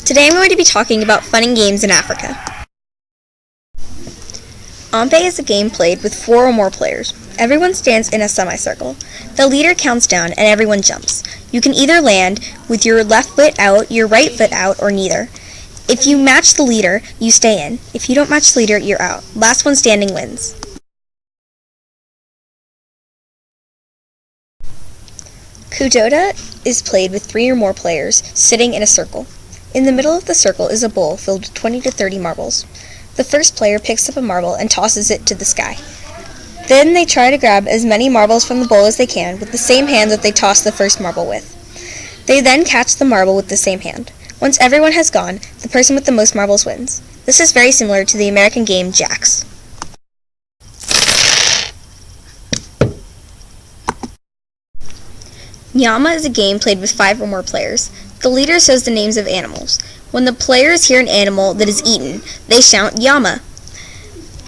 Today I'm going to be talking about fun and games in Africa. Ampe is a game played with 4 or more players. Everyone stands in a semicircle. The leader counts down and everyone jumps. You can either land with your left foot out, your right foot out, or neither. If you match the leader, you stay in. If you don't match the leader, you're out. Last one standing wins. Kudota is played with 3 or more players sitting in a circle. In the middle of the circle is a bowl filled with 20 to 30 marbles. The first player picks up a marble and tosses it to the sky. Then they try to grab as many marbles from the bowl as they can with the same hand that they tossed the first marble with. They then catch the marble with the same hand. Once everyone has gone, the person with the most marbles wins. This is very similar to the American game Jacks. Nyama is a game played with 5 or more players. The leader says the names of animals. When the players hear an animal that is eaten, they shout Yama.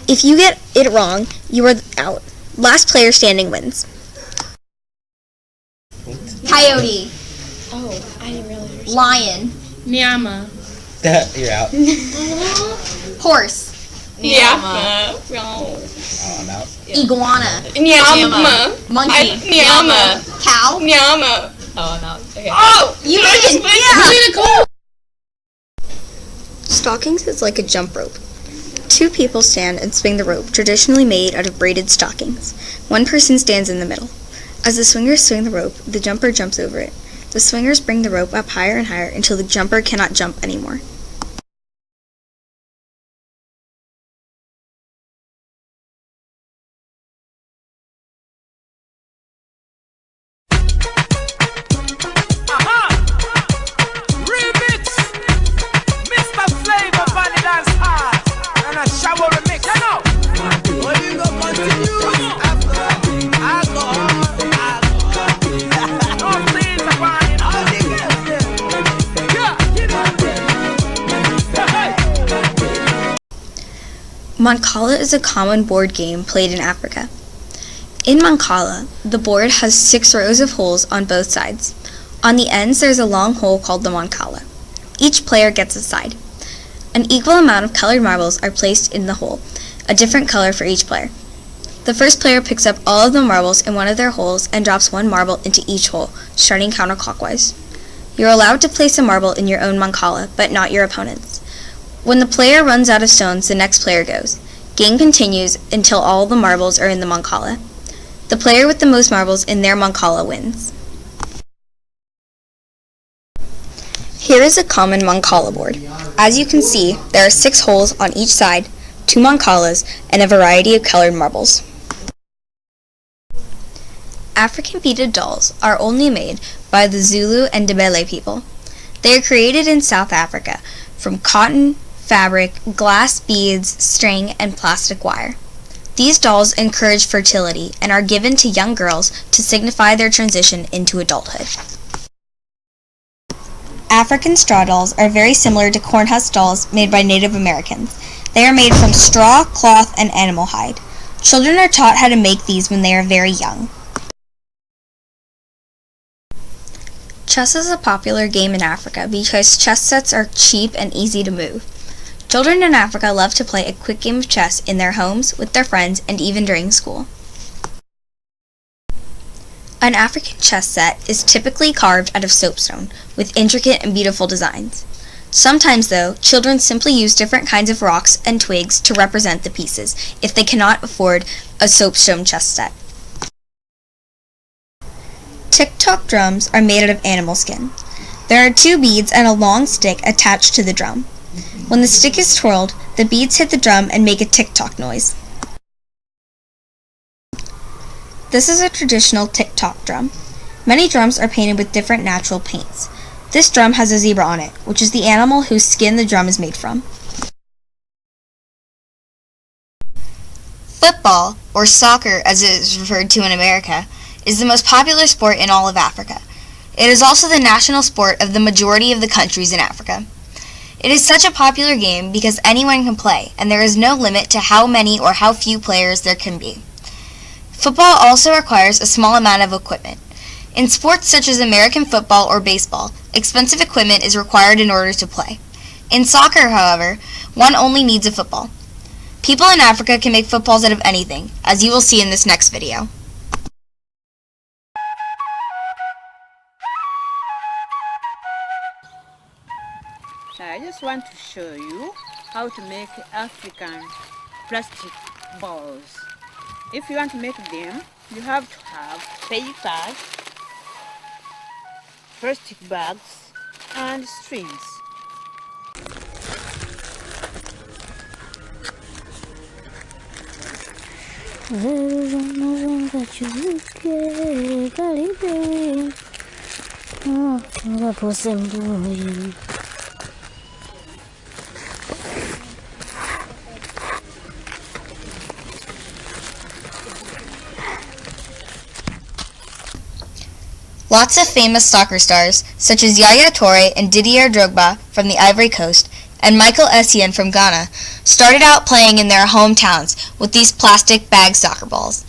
If you get it wrong, you are out. Last player standing wins. Coyote. Oh, I didn't realize. Lion. Nyama. You're out. Horse. Nyama. Oh, I'm out. Iguana. Nyama. Monkey. Nyama. Cow. Nyama. Oh, no. Okay. Oh! You made it! Yeah! Stockings is like a jump rope. 2 people stand and swing the rope, traditionally made out of braided stockings. One person stands in the middle. As the swingers swing the rope, the jumper jumps over it. The swingers bring the rope up higher and higher until the jumper cannot jump anymore. Mancala is a common board game played in Africa. In Mancala, the board has 6 rows of holes on both sides. On the ends, there's a long hole called the Mancala. Each player gets a side. An equal amount of colored marbles are placed in the hole, a different color for each player. The first player picks up all of the marbles in one of their holes and drops 1 marble into each hole, starting counterclockwise. You're allowed to place a marble in your own Mancala, but not your opponent's. When the player runs out of stones, the next player goes. Game continues until all the marbles are in the Mancala. The player with the most marbles in their Mancala wins. Here is a common Mancala board. As you can see, there are 6 holes on each side, 2 Mancalas, and a variety of colored marbles. African beaded dolls are only made by the Zulu and Ndebele people. They are created in South Africa from cotton, fabric, glass beads, string, and plastic wire. These dolls encourage fertility and are given to young girls to signify their transition into adulthood. African straw dolls are very similar to cornhusk dolls made by Native Americans. They are made from straw, cloth, and animal hide. Children are taught how to make these when they are very young. Chess is a popular game in Africa because chess sets are cheap and easy to move. Children in Africa love to play a quick game of chess in their homes, with their friends, and even during school. An African chess set is typically carved out of soapstone, with intricate and beautiful designs. Sometimes, though, children simply use different kinds of rocks and twigs to represent the pieces, if they cannot afford a soapstone chess set. Tick-tock drums are made out of animal skin. There are 2 beads and a long stick attached to the drum. When the stick is twirled, the beads hit the drum and make a tick-tock noise. This is a traditional tick-tock drum. Many drums are painted with different natural paints. This drum has a zebra on it, which is the animal whose skin the drum is made from. Football, or soccer as it is referred to in America, is the most popular sport in all of Africa. It is also the national sport of the majority of the countries in Africa. It is such a popular game because anyone can play, and there is no limit to how many or how few players there can be. Football also requires a small amount of equipment. In sports such as American football or baseball, expensive equipment is required in order to play. In soccer, however, one only needs a football. People in Africa can make footballs out of anything, as you will see in this next video. I just want to show you how to make African plastic balls. If you want to make them, you have to have paper, plastic bags, and strings. Lots of famous soccer stars, such as Yaya Toure and Didier Drogba from the Ivory Coast, and Michael Essien from Ghana, started out playing in their hometowns with these plastic bag soccer balls.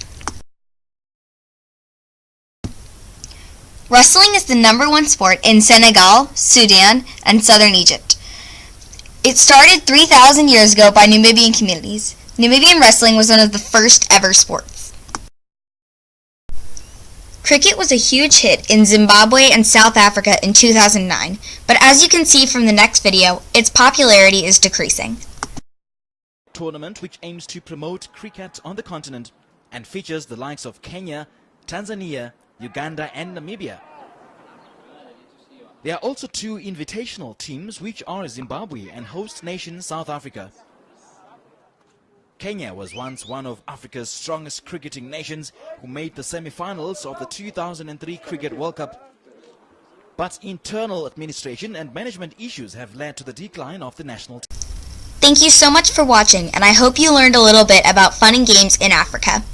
Wrestling is the #1 sport in Senegal, Sudan, and southern Egypt. It started 3,000 years ago by Numidian communities. Numidian wrestling was one of the first ever sports. Cricket was a huge hit in Zimbabwe and South Africa in 2009, but as you can see from the next video, its popularity is decreasing. Tournament which aims to promote cricket on the continent and features the likes of Kenya, Tanzania, Uganda and Namibia. There are also 2 invitational teams which are Zimbabwe and host nation South Africa. Kenya was once one of Africa's strongest cricketing nations who made the semi-finals of the 2003 Cricket World Cup. But internal administration and management issues have led to the decline of the national team. Thank you so much for watching, and I hope you learned a little bit about fun and games in Africa.